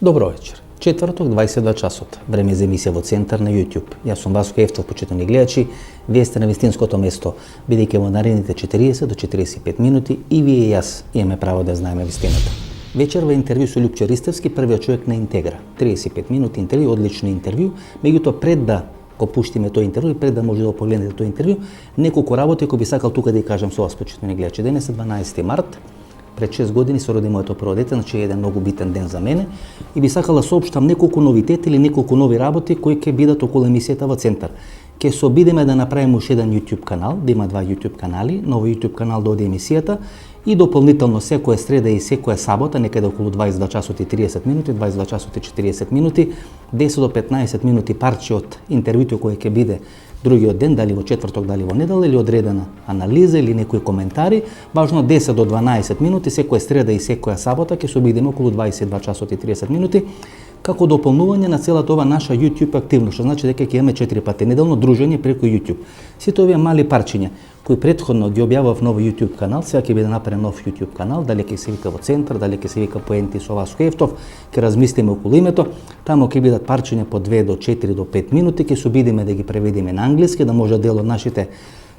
Добро вечер. Четврток, 22 часот. Време за емисија во Центар на YouTube. Јас сум Васко Ефтов, почитани гледачи. Вие сте на вистинското место, бидејќи во наредните 40 до 45 минути и вие и јас имаме право да знаеме вистината. Вечер во интервју со Љупчо Ристевски, првиот човек на Интегра. 35 минути интервју, одлично интервју. Меѓутоа пред да го пуштиме тој интервју и пред да може да погледнете тој интервју, неколку работи кои би сакал тука да ја кажам со вас, почитани гледачи. Денес е 12 март. Пред 6 години се роди моето прво дете, значи е еден многу битен ден за мене и би сакала да соопштам неколку новитети или неколку нови работи кои ќе бидат околу емисијата во Центар. Ќе се обидеме да направиме уште еден YouTube канал, да има два YouTube канали, ново YouTube канал да оди емисијата и дополнително секоја среда и секоја сабота, некаде околу 22 часот и 30 минути, 22 часот и 40 минути, 10 до 15 минути парче од интервјуто кој ќе биде другиот ден, дали во четврток, дали во недела, или одредена анализа или некои коментари, важно 10 до 12 минути, секоја среда и секоја сабота ќе се обидеме околу 22 часот и 30 минути, како дополнување на целата ова наша YouTube активност, што значи дека ќе имаме 4 пати неделно дружење преку YouTube. Сите овие мали парчиња кои претходно ги објавав ново YouTube канал, сега ќе биде направен нов YouTube канал, дали ќе се вика во Центар, дали ќе се вика Поенти со Васко Ефтов, ќе размислиме околу името, таму ќе бидат парчиња по 2 до 4 до 5 минути, ќе се обидиме да ги преведеме на англиски, да може дел од нашите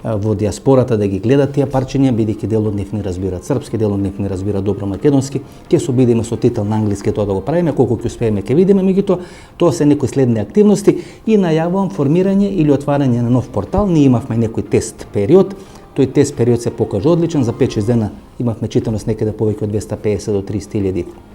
во диаспората да ги гледат тие парчиња, бидејќи дел од нив не разбира српски, дел од нив не разбира добро македонски, ќе се обидиме со титул на англиски тоа да го правиме, колку ќе успееме ќе видиме, меѓутоа тоа се некои следни активности и најавувам формирање или отварање на нов портал. Ние имавме некој тест период, тој тест период се покажа одличен, за 5-6 дена имавме читаност некаде повеќе од 250 до 300.000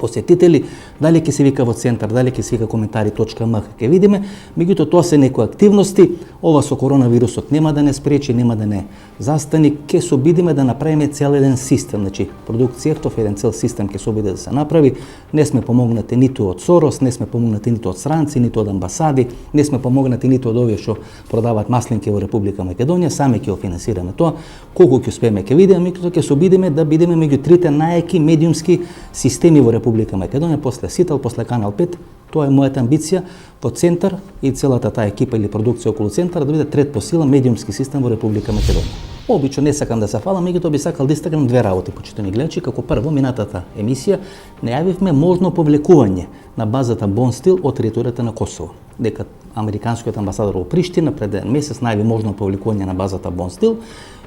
посетители, дали ќе се вика во Центар, дали ќе се вика коментари.мх, ќе видиме, меѓутоа тоа се некои активности, ова со коронавирусот нема да не спречи, нема да не застани, ќе се обидиме да направиме цел еден систем, значи продукција Ефтов, еден цел систем ќе се обиде да се направи, не сме помогнати ниту од Сорос, не сме помогнати ниту од странци, ниту од амбасади, не сме помогнати ниту од овие што продаваат маслинки во Република Македонија, сами ќе го финансираме тоа, колку ќе успееме ќе видиме, меѓутоа ќе се обидиме да бидеме меѓу трите најаки медиумски системи во Република Македонија, после Сител, после Канал 5, тоа е мојата амбиција во Центар и целата таа екипа или продукција околу Центар да биде трет по сила медиумски систем во Република Македонија. Обично не сакам да се фалам, меѓутоа би сакал да истакнам две работи, почитани гледачи. Како прво, минатата емисија најавивме можно повлекување на базата Бонстил од територијата на Косово. Дека американскиот амбасадор во Приштина пред еден месец најави можно повлекување на базата Бонстил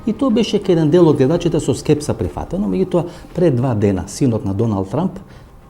и тоа беше еден дел од гледачите со скепса прифатено, меѓутоа пред 2 дена синот на Доналд Трамп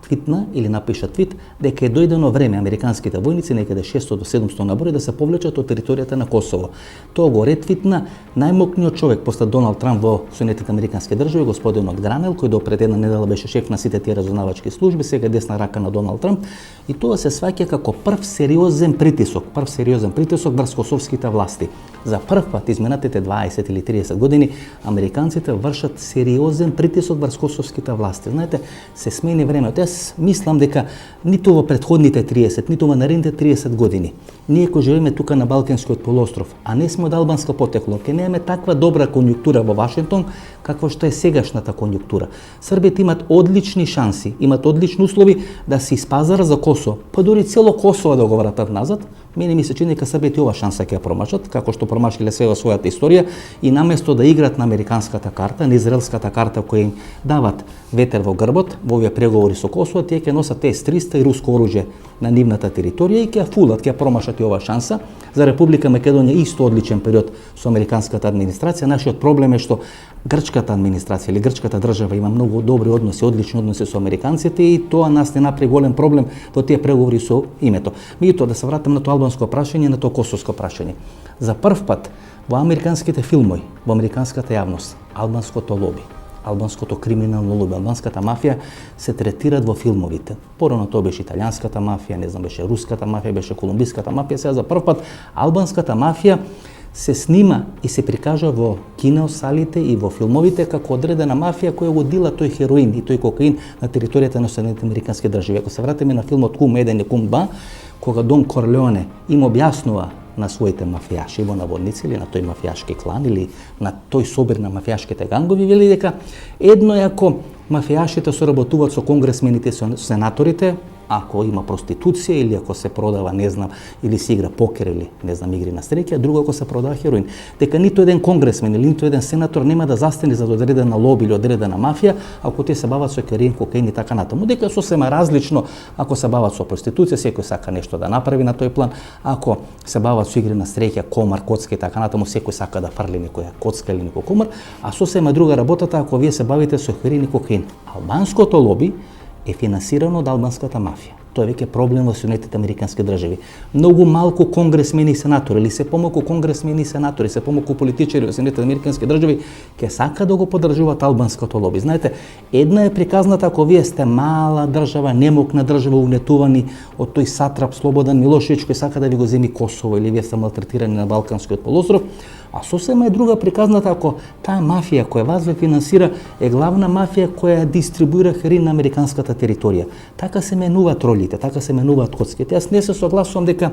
твитна или напиша твит дека е дојдено време американските војници, некаде 600 до 700 набори, да се повлечат од територијата на Косово. Тоа го ретвитна најмокниот човек после Доналд Трамп во Соединетите американски држави, господинот Гранел, кој до пред една недела беше шеф на сите тие разузнавачки служби, сега десна рака на Доналд Трамп, и тоа се сваќа како прв сериозен притисок врз косовските власти. За прв пат изминатите 20 или 30 години американците вршат сериозен притисок врз косовските власти. Знаете, се смени времето. Јас мислам дека ниту во претходните 30, ниту во наредните 30 години, ние кои живееме тука на Балканскиот полуостров, а не сме од албанска потекло, ќе немаме таква добра конјунктура во Вашингтон, каква што е сегашната конјунктура. Србите имат одлични шанси, имат одлични услови да се испазара за Косово, па дури цело Косово да го вратат назад. Мене ми се чини дека Србите ова шанса ќе ја промашат, како што промашиле све во својата историја, и наместо да играат на американската карта, на израелската карта која им дават ветер во грбот во овие преговори со Косово, тие ќе носат С-300 и руско оружје на нивната територија и ќе ја фулат, ќе ја промашат и ова шанса. За Република Македонија исто одличен период со американската администрација. Нашиот проблем е што грчката администрација или грчката држава има многу добри односи, одлични односи со американците и тоа нас не направи голем проблем во тие преговори со името. Меѓутоа да се вратам на тоа албанско прашање, на тоа косовско прашање. За прв пат во американските филмови, во американската јавност, албанското лоби, албанското криминално лоби, албанската мафија се третираат во филмовите. Порано тоа беше италијанската мафија, не знам, беше руската мафија, беше колумбиската мафија, сега за прв пат албанската мафија се снима и се прикажа во киносалите и во филмовите како одредена мафија која го дила тој хероин и тој кокаин на територијата на Соединетите американски држави. Ако се вратиме на филмот Кум 1 и Кум 2, кога Дон Корлеоне им објаснува на своите мафијаши во наводници или на тој мафијашки клан или на тој собир на мафијашките гангови, вели дека едно е ако мафијашите соработуваат со конгресмените и со сенаторите, ако има проституција или ако се продава, не знам, или се игра покер или не знам игри на среќа, а друго ако се продава хероин. Дека ниту еден конгресмен или ниту еден сенатор нема да застане за одредена лоби или одредена мафија ако те се бават со хероин, кокаин и така натаму. Дека сосема различно ако се бават со проституција, секој сака нешто да направи на тој план, ако се бават со игри на среќа, комар, коцка и така натаму, секој сака да фрли некоја коцка или некој комар, а сосема друга работата ако вие се бавите со хероин и кокаин. Албанското лоби е финансирано од албанската мафија. Тоа е веќе проблем во Соединетите американски држави. Многу малку конгресмени и сенатори, или се помалку конгресмени и сенатори, се помалку политичари во Соединетите американски држави ќе сака да го поддржуваат албанското лоби. Знаете, една е приказната ако вие сте мала држава, немокна држава, угнетувани од тој сатрап Слободан Милошевиќ кој сака да ви го земи Косово или вие сте малтретирани на Балканскиот полуостров. А сосема е друга приказната ако таа мафија која вас ве финансира е главна мафија која дистрибуира хероин на американската територија. Така се менуваат ролите, така се менуваат коцките. Јас не се согласувам дека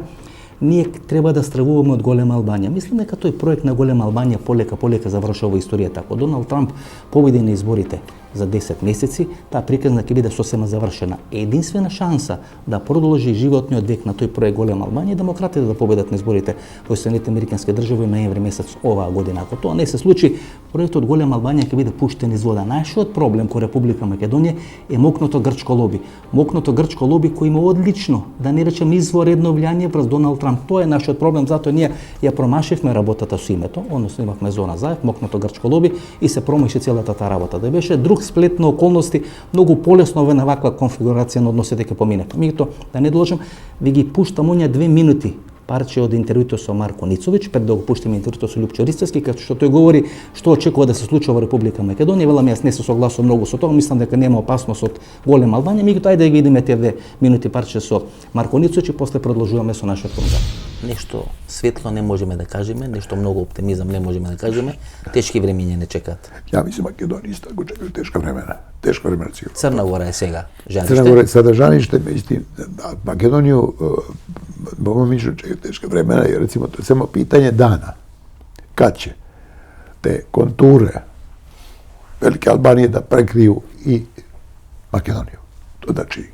ние треба да стравуваме од Голема Албанија. Мислам дека тој проект на Голема Албанија полека завршува во историјата. Ако Доналд Трамп победи на изборите за 10 месеци, таа приказна ќе биде сосема завршена. Единствена шанса да продолжи животниот век на тој проект Голема Албанија демократите да победат на изборите во Соединетите американски држави ноември месец оваа година. Ако тоа не се случи, проектот Голема Албанија ќе биде пуштен низ вода. Нашиот проблем кој Република Македонија е мокното грчко лоби. Мокното грчко лоби кој има одлично, да не речем изворедно влијание врз Доналд Трамп. Тоа е нашиот проблем, затоа ние ја промашивме работата со името, односно имавме Зона Заев, мокното грчко лоби и се промаши целата таа работа. Да беше друг сплет на околности, многу полесно во на ваква конфигурација на односите ќе помине. Меѓутоа, да не должам, ви ги пуштам оние 2 минути парче од интервјуто со Марко Ницовиќ, пред да го пуштиме интервјуто со Лјупчо Ристевски, како што тој говори што очекува да се случува во Република Македонија. Велам, јас не се согласувам многу со тоа, мислам дека нема опасност од Голема Албанија, меѓутоа ајде да ги видиме тие 2 минути парче со Марко Ницовиќ и после продолжуваме со нашиот програм. Нешто светло не можеме да кажеме, нешто многу оптимизам не можеме да кажеме, тешки времиња не чекаат. Ја мислам македонија го чекаат тешка времена. Тешка времена сигурно. Црна Гора е сега жаниште. Црна Гора е сега жаниште, мислам, Македонија Бога ми чека тешка времена и рецимо тоа е само питање дана. Кад ќе те контуре Велика Албанија да прекрију и Македонија. Тоа значи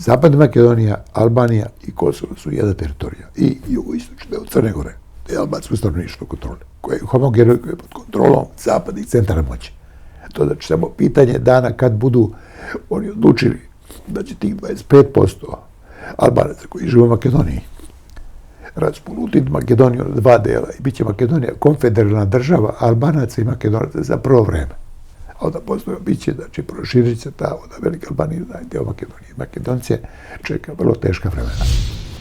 Западна Македонија, Албанија и Косово су една територија и југоисточни дел Црне Горе. Те албанско становништво контроле, кој е хомогено, кој е под контролом запад и центар моќи. Тоа значи само питање дана кад буду они одлучили да ќе тих 25% албанеци кои живеат во Македонија располутит Македонија на 2 дела и биće Македонија конфедерална држава, албанаци и македонци за прво време. А onda postoje biće, znači proširit se ta onda Velika Albanija i deo Makedonije. Makedonce čeka vrlo teška vremena.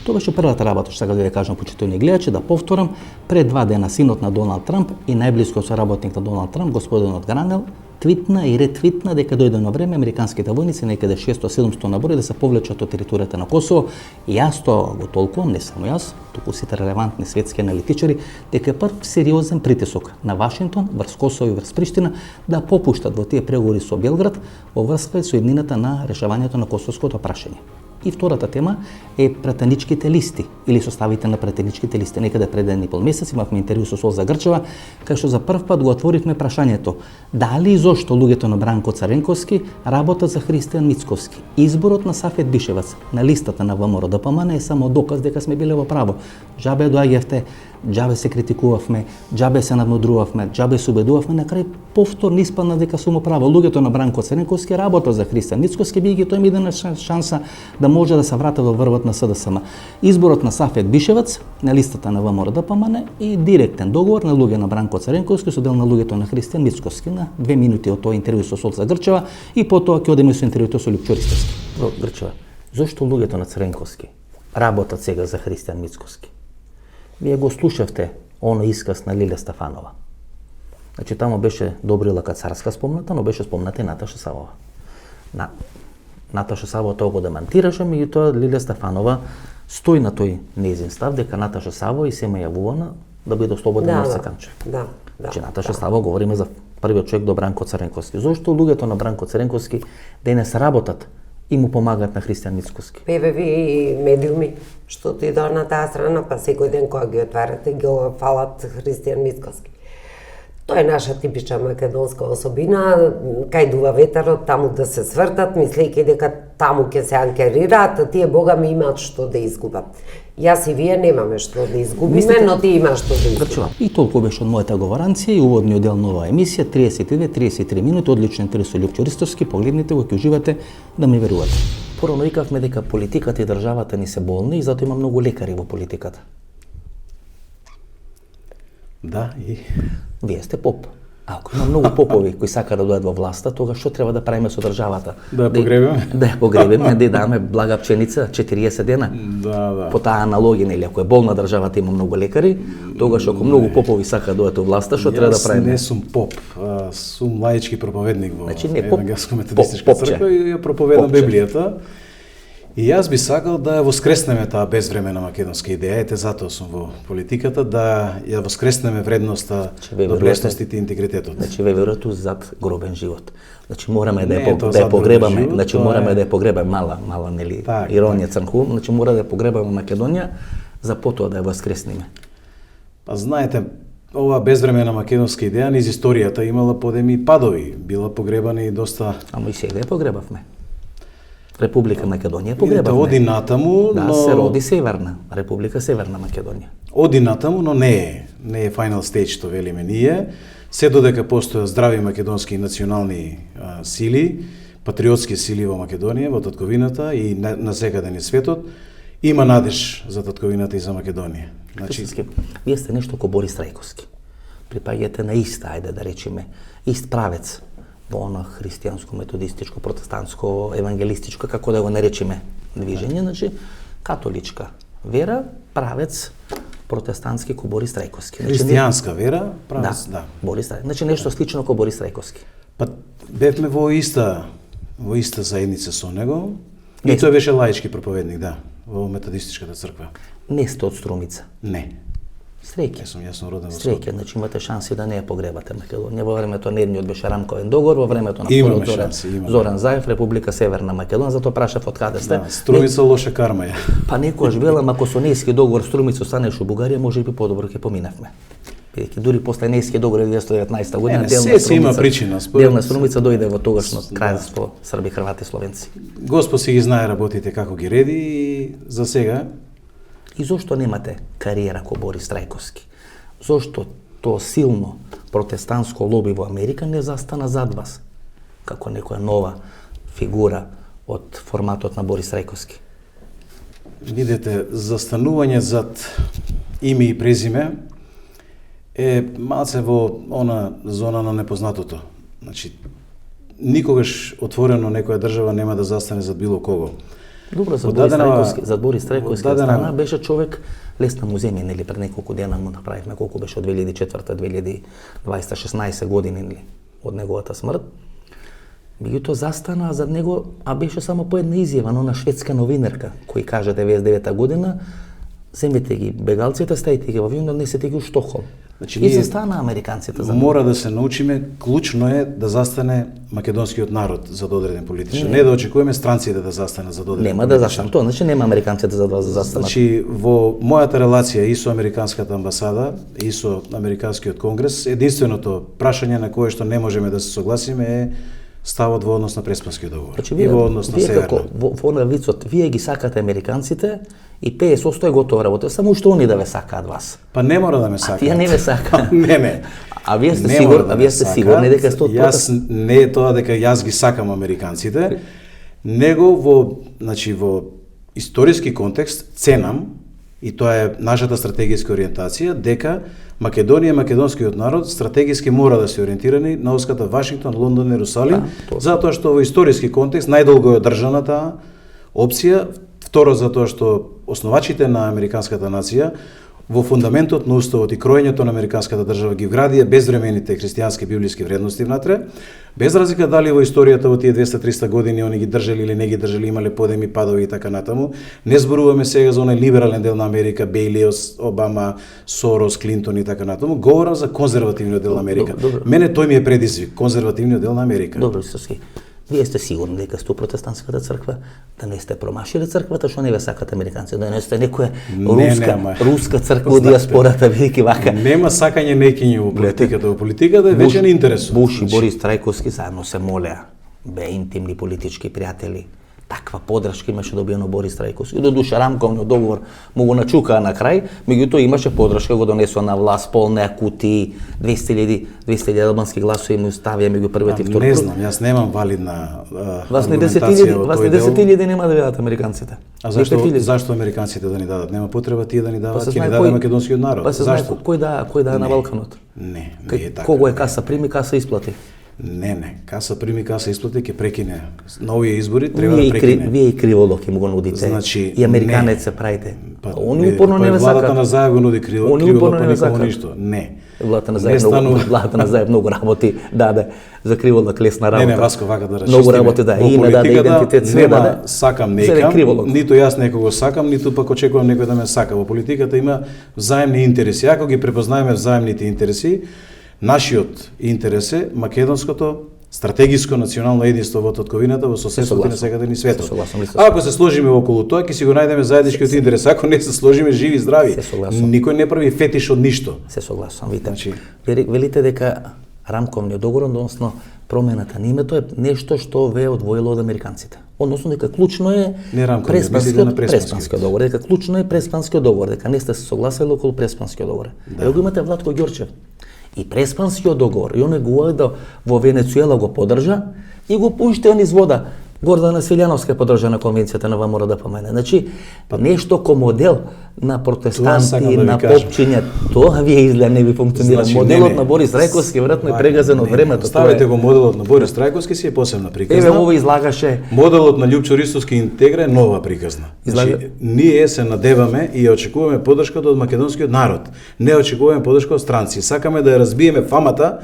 Тоа беше првата работа што сакам да ви кажам, почитувани гледачи, да повторам, пред 2 дена синот на Доналд Трамп и најблискиот соработник на Доналд Трамп, господинот Гранел, твитна и ретвитна дека дојдено време американските војници некаде 600-700 набори да се повлечат од територијата на Косово. И јас тоа го толкувам, не само јас, туку сите релевантни светски аналитичари, дека е прв сериозен притисок на Вашингтон врз Косово и врз Приштина да попуштат во тие преговори со Белград во врска со иднината на решавањето на косовското прашање. И втората тема е пратеничките листи или составите на пратеничките листи. Некаде пред 1,5 месец имавме интервју со Солза Грчева, кај што за прв пат го отворивме прашањето дали и зошто луѓето на Бранко Царенковски работат за Христијан Мицковски. Изборот на Сафет Бишевац на листата на ВМРО ДПМН е само доказ дека сме биле во право. Џабе доаѓавте, џабе се критикувавме, џабе се надмудрувавме, ДЖабе се убедувавме, на крај повторно испадна дека сум право. Луѓето на Бранко Царенковски работат за Христијан Мицковски, биејќи тоа им едина шанса да може да се вратат во врвот на СДСМ. Изборот на Сафет Бишевац на листата на ВМРО ДПМН и директен договор на луѓе на Бранко Царенковски со дел на луѓето на Христијан Мицковски. На 2 минути од тоа интервју со Солца Грчева и потоа ќе одиме со интервјуто со Лјупчо Ристевски. Грчева, зошто луѓето на Царенковски работат сега за Христијан Мицковски? Вие го слушавте оно исказ на Лилја Стефанова. Значи тамо беше Добрила Царска спомната, но беше спомната и Наташа Савова. Наташа Савова тоа го демантираше, меѓутоа Лилја Стефанова стои на тој нејзин став дека Наташа Савова и сема јавувана да биде ослободен од Секанчев. Да. Значи Наташа Савова говориме за првиот човек до Бранко Царенковски. Зошто луѓето на Бранко Царенковски денес работат и му помагаат на Христијан Мицковски? ПВВ и медиуми што ти на таа страна, па секој ден кога ги отварате ги фалат Христијан Мицковски. Тоа е наша типична македонска особина, кај дува ветерот, таму да се свртат, мислејќи дека таму ќе се анкерираат, а тие богами имаат што да изгубат. Јас и вие немаме што да изгубиме, но ти имаш што да изгубиш. Грчева. И толку беше од мојата говоранција и уводниот дел на оваа емисија, 32-33 минути, одличен интервју со Љупчо Ристовски, погледнете го, ќе уживате да ми верувате. Порано викавме дека политиката и државата ни се болни и затоа има многу лекари во политиката. Да, и Вие сте поп. Ако има многу попови кои сака да дојдат во власта, тога што треба да правиме со државата? Да ја погребиме? Да ја погребиме, да ја даме блага пченица 40 дена. да. По таа аналогија, нели, ако е болна државата има многу лекари, тогаш ако многу попови сака да дојдат во власта, што треба да Јас правиме? не сум поп, сум лаички проповедник во Значи, не поп, Евангелско-методистичка попче. црква и ја проповедам Попче. Библијата. И јас би сакал да ја воскреснеме таа безвремена македонска идеја, ете затоа сум во политиката, да ја воскреснеме вредноста, Значи, ве верувате- доблесностите и интегритетот. Значи ве верувате зад гробен живот. Значи мораме да Не ја е тоа да ја зад гробен погребаме, живот, значи тоа мораме е- да ја погребаме мала нели Так, иронија црнку, значи мора да ја погребаме Македонија за потоа да ја воскресниме. Па знаете, оваа безвремена македонска идеја низ историјата имала подеми и падови, била погребана и доста. Ама и сега ја погребавме. Република Македонија ја Видите, погребавме. оди натаму, Да, но се роди Северна, Република Северна Македонија. оди натаму, но не е final stage што велиме ние. Се додека постојат здрави македонски и национални сили, патриотски сили во Македонија, во татковината и на секаде низ светот, има надеж за татковината и за Македонија. Значи, Значи, вие сте нешто ко Борис Трајковски. Припаѓате на иста, ајде да речеме, ист правец во она христијанско, методистичко, протестантско, евангелистичко, како да го наречеме, движење, значи католичка вера, правец протестантски ко Борис Трајковски. Значи, христијанска вера, правец, да. Борис Трајковски. Значи нешто слично ко Борис Трајковски. Па бевме во иста заедница со него. И Јесте. тој беше лаички проповедник, да, во методистичката црква. Не сте од Струмица. Не, Среќа. јас сум роден во Скопје. Среќа, значи имате шанси да не ја погребате Македонија. Во времето на едниот беше рамковен договор, во времето на Имаме вториот шанси, имаме. Зоран Заев, Република Северна Македонија, затоа прашав од каде сте. Да, Струмица лоша карма ја. Па некојаш велам, ако со Нејски договор Струмица останеш у Бугарија, може би подобро ќе поминавме. Бидејќи дури после Нејски договор 1919 година Не, дел се на си има Струмица- причина, според- дел на Струмица дојде во тогашно крајство Срби, Хрвати, Словенци. Господ си ги знае работите како ги реди и за сега И зошто немате кариера ко Борис Трајковски? Зошто тоа силно протестантско лоби во Америка не застана зад вас, како некоја нова фигура од форматот на Борис Трајковски? видите, застанување зад име и презиме е малце во она зона на непознатото. Значи, никогаш отворено некоја држава нема да застане зад било кого. Добро, за Во Борис дадена- Трајковски, за Борис Трајковски во дадена- стана беше човек лесна му земја, нели, пред неколку дена му направивме колку беше од 2004 2020 16 години, нели, од неговата смрт. Меѓутоа застана а зад него, а беше само по една изјава на она шведска новинарка кој каже 99 година, земете ги бегалците, стајте ги во авион, однесете ги у Штокхолм. Значи, И ние застана американците за него. Мора да се научиме, клучно е да застане македонскиот народ за одреден политичар. Не да очекуваме странците да застанат за одреден Нема да политичар. застана. Тоа значи нема американците за да застанат. Значи, во мојата релација и со Американската амбасада, и со Американскиот конгрес, единственото прашање на кое што не можеме да се согласиме е ставот во однос на Преспанскиот договор. Значи, и во однос на вие Северна. како во она вицот, вие ги сакате американците и 50% е готова работа, само уште они да ве сакаат вас. Па не мора да ме сакаат. тие не ве сакаат. не. А вие сте Не сигурни, мора да а ме вие сте сакаат. сигурни дека 100%. Јас не е тоа дека јас ги сакам американците, него во историски контекст ценам и тоа е нашата стратегиска ориентација дека Македонија и македонскиот народ стратегиски мора да се ориентирани на оската Вашингтон, Лондон, Ерусалим, тоа. затоа што во историски контекст најдолго е одржана таа опција, второ затоа што основачите на американската нација во фундаментот на уставот и кроењето на американската држава ги вградија безвремените христијански библиски вредности внатре, без разлика дали во историјата во тие 200-300 години они ги држали или не ги држали, имале подеми, падови и така натаму. Не зборуваме сега за оној либерален дел на Америка, Бейлиос, Обама, Сорос, Клинтон и така натаму. Говорам за конзервативниот дел на Америка. Добро. Мене тој ми е предизвик, конзервативниот дел на Америка. Добро, Срски. Вие сте сигурни дека сте у протестантската црква, да не сте промашили црквата, што не ве сакате американци, да не сте некоја руска црква од диаспората, бидејќи вака. Нема сакање некиња во политиката. Во политиката веќе не интересува. Буш и Борис Трајковски заедно се молеа, бе интимни политички пријатели. Таква поддршка имаше добиено Борис Трајковски. До душа рамковниот договор му го начукаа на крај, меѓутоа имаше поддршка, го донесува на власт, полнеа кутии, 200.000 албански гласови му ставија меѓу првиот и вториот. Не знам, јас немам валидна Вас не аргументација во тој дел. 10.000 нема да видат американците. А зашто американците да ни дадат? Нема потреба тие да ни дадат, ќе ни даде македонскиот народ. Па се знае кој да на Балканот. Не е така. Кого е каса прими, каса исплати. Не, каса прими, каса исплати, ќе прекине. На овие избори треба да прекине. Вие и криволок им го нудите. Значи, и американец се правите. Они не, упорно не ве сакаат. Владата на Заев го нуди криволок, па никому ништо. Не. Владата на Заев многу работи даде за криволок лесна работа. Не, Васко, вака да расчистиме. Многу работи да, име даде, идентитет, све даде. Сакам некам, ниту јас некого сакам, ниту пак очекувам некој да ме сака. Во политиката има взаимни интереси. Ако ги препознаеме взаимните интереси, нашиот интерес е македонското стратегиско национално единство во татковината, во соседството на секаде ни светот. Ако се сложиме околу тоа, ќе си го најдеме заедничкиот интерес. Ако не се сложиме живи и здрави, никој не прави фетиш од ништо. Се согласувам, видите. Велите дека рамковниот договор, односно промената на името е нешто што ве одвоило од американците. Односно дека клучно е преспанскиот договор, дека клучно е преспанскиот договор, дека не сте се согласили околу преспанскиот договор. Ево го имате Владко Ѓорчев. И преспанскиот договор, и оној го да во Венецуела го поддржа и го пушти низ вода. Гордана Свилјановска поддржа на конвенцијата на ВМРО да помене. Значи, нешто ко модел на протестанти, на попчиња, тоа вие изгледа не ви функционира. Значи, моделот на Борис Трајковски веројатно е прегазен од времето. Ставете го моделот на Борис Трајковски си е посебна приказна. Еве ова излагаше. Моделот на Љупчо Ристовски интегра е нова приказна. Значи, ние се надеваме и очекуваме поддршката од македонскиот народ. Не очекуваме поддршка од странци. Сакаме да ја разбиеме фамата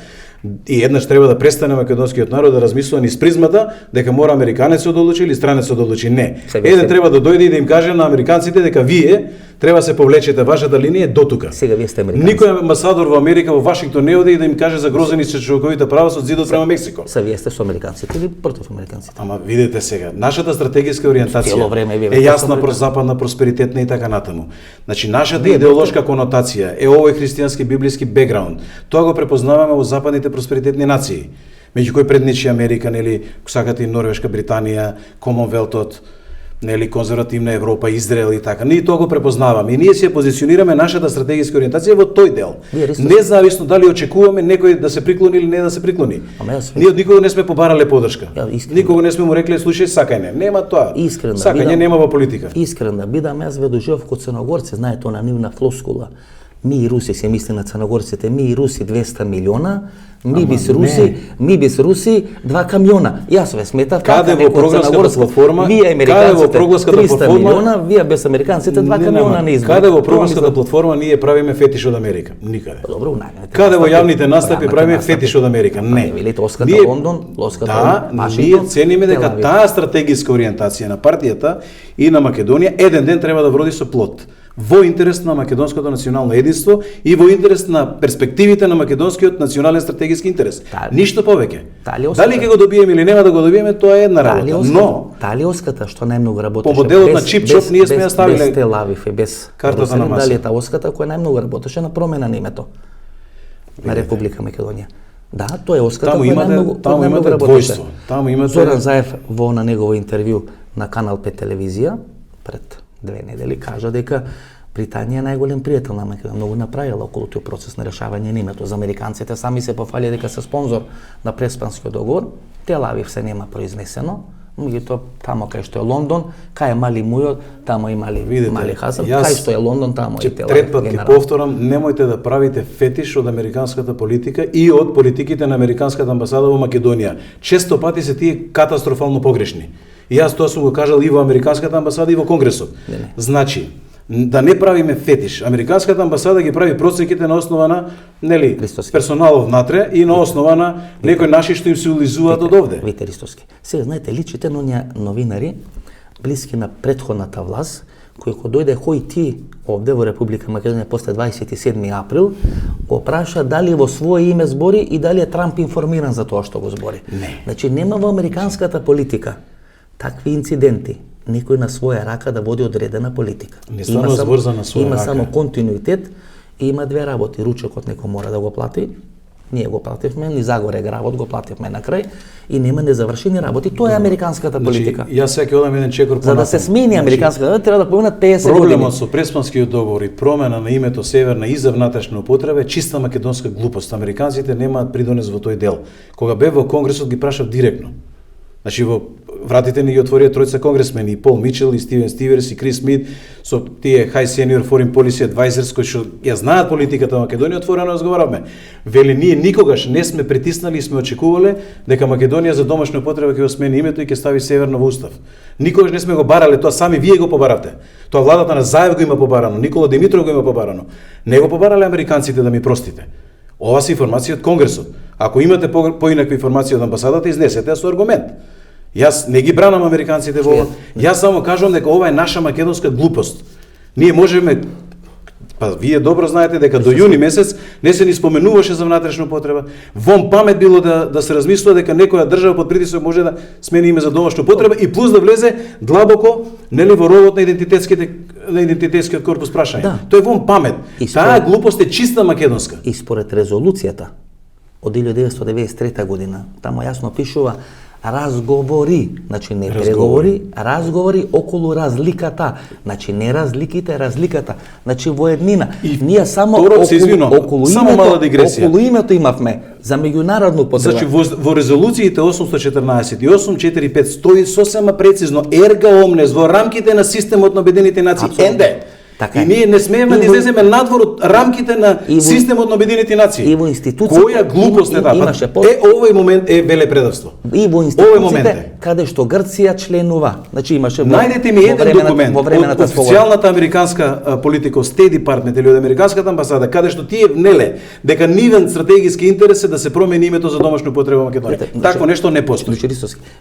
и еднаш треба да престане македонскиот народ да размислува низ призмата дека мора американецот да одлучи или странецот да одлучи. Не. Еден треба да дојде и да им каже на американците дека вие треба се повлечете, вашата линија е дотука. Сега вие сте американци. Никој амбасадор во Америка во Вашингтон не оди и да им каже за грозени човековите права со зидот према Мексико. Са вие сте со американците или против американците? Ама видете сега, нашата стратегиска ориентација е јасна западна, просперитетна и така натаму. Значи нашата идеолошка конотација е овој христијански библиски бекграунд. Тоа го препознаваме во западните просперитетни нации. Меѓу кои предничи Америка, нели, сакате и Норвешка, Британија, Комонвелтот, нели, конзервативна Европа, Израел и така. Ние тоа го препознаваме и ние се позиционираме нашата стратегиска ориентација во тој дел. Независно дали очекуваме некој да се приклони или не да се приклони. Ние од никога не сме побарале поддршка. Никога не сме му рекле слушај сакање. Нема тоа. Сакање нема во политика. Искрен да бидам, јас ве доживав кod црногорци, знаете она нивна флоскула. Ми и руси се мисли на црногорците, ми и руси 200 милиона, ми без руси 2 камиона. Јас ве сметав каде во програмската платформа, вие американците 300 милиона, вие без американците 2 камиона на избор. Каде во програмската платформа ние правиме фетиш од Америка? Никаде. Добро, каде во јавните настапи правиме фетиш од Америка? Не. Велите Оската Лондон, Оската Вашингтон. Ние цениме дека таа стратегиска ориентација на партијата и на Македонија еден ден треба да вроди со плод. Во интерес на македонското национално единство и во интерес на перспективите на македонскиот национален стратегиски интерес. Ништо повеќе. Дали ќе го добиеме или нема да го добиеме, тоа е една работа. Но Талиоската што најмногу работеше. По моделот на чип-чоп ние сме ја ставиле без Телавив и без картата на маса. Дали е Талиоската која најмногу работеше на промена на името на Република Македонија. Да, тоа е Оската која најмногу работеше. Таму имате Зоран Заев во на негово интервју на Канал 5 телевизија пред 2 недели кажа дека Британија е најголем пријател на Македонија, многу направила околу тој процес на решавање на името. За американците сами се пофалија дека се спонзор на преспанскиот договор. Телавив се нема произнесено, меѓутоа тамо кај што е Лондон, кај е мали мујот, тамо и мали Хасан, кај што е Лондон, тамо и Телавив. Трет пат ќе повторам, немојте да правите фетиш од американската политика и од политиките на американската амбасада во Македонија. Често пати се тие катастрофално погрешни. И јас тоа сум го кажал и во американската амбасада и во Конгресот. Значи, да не правиме фетиш. Американската амбасада ги прави процеките на основа на, нели, персоналов внатре и на основа на некои наши што им се улизуваат од овде. Вите Ристовски. Сега знаете, личите на оние новинари блиски на претходната власт, кои кога дојде кој ти овде во Република Македонија после 27 април, го праша дали во свое име збори и дали е Трамп информиран за тоа што го збори. Не. Значи нема во американската политика такви инциденти, некој на своја рака да води одредена политика. Не станува збор за на своја има рака. само континуитет и има две работи. Ручекот некој мора да го плати, ние го плативме, ни Загоре гравот го плативме на крај и нема незавршени работи. Тоа е американската политика. Значи, јас сега ќе одам еден чекор За да се смени американската, треба да поминат 50 години. Проблемот со Преспанскиот договор и промена на името Северна и за внатрешна употреба е чиста македонска глупост. Американците немаат придонес во тој дел. Кога бев во Конгресот ги прашав директно. Значи во вратите ни ги отворија тројца конгресмени, и Пол Мичел, и Стивен Стиверс, и Крис Смит, со тие High Senior Foreign Policy Advisors кои што ја знаат политиката на Македонија, отворено разговаравме. Вели, ние никогаш не сме притиснали и сме очекувале дека Македонија за домашна употреба ќе го смени името и ќе стави Северна во устав. Никогаш не сме го барале, тоа сами вие го побаравте. Тоа владата на Заев го има побарано, Никола Димитров го има побарано. Не го побарале американците, да ми простите. Ова се информации од Конгресот. Ако имате поинакви информации од амбасадата, изнесете ја со аргумент. Јас не ги бранам американците во ова. Јас само кажувам дека ова е наша македонска глупост. Ние можеме, па вие добро знаете дека до јуни месец не се ни споменуваше за внатрешна употреба. Вон памет било да се размислува дека некоја држава под притисок може да смени име за домашна употреба и плюс да влезе длабоко нели во ровот на идентитетскиот корпус прашање. Да. Тој е вон памет. Таа глупост е чиста македонска. И според резолуцијата од 1993 година, таму јасно пишува разговори, значи не преговори, разговори околу разликата, значи не разликите, разликата, значи во еднина. И ние само околу името имавме за меѓународну употреба. Значи во резолуциите 814 и 845 стои сосема прецизно ерга омнес во рамките на системот на Обединетите нации. Енде. Така и ние не смееме да излеземе надвор од рамките на системот на Обединетите нации. И во институциите која глупост е таа? Овој момент е велепредавство. И во институциите каде што Грција членува. Значи имаше најдете ми еден документ од официјалната американска политика, State Department или од американската амбасада, каде што тие внеле дека нивен стратегиски интерес е да се промени името за домашна употреба во Македонија. Тако нешто не постои.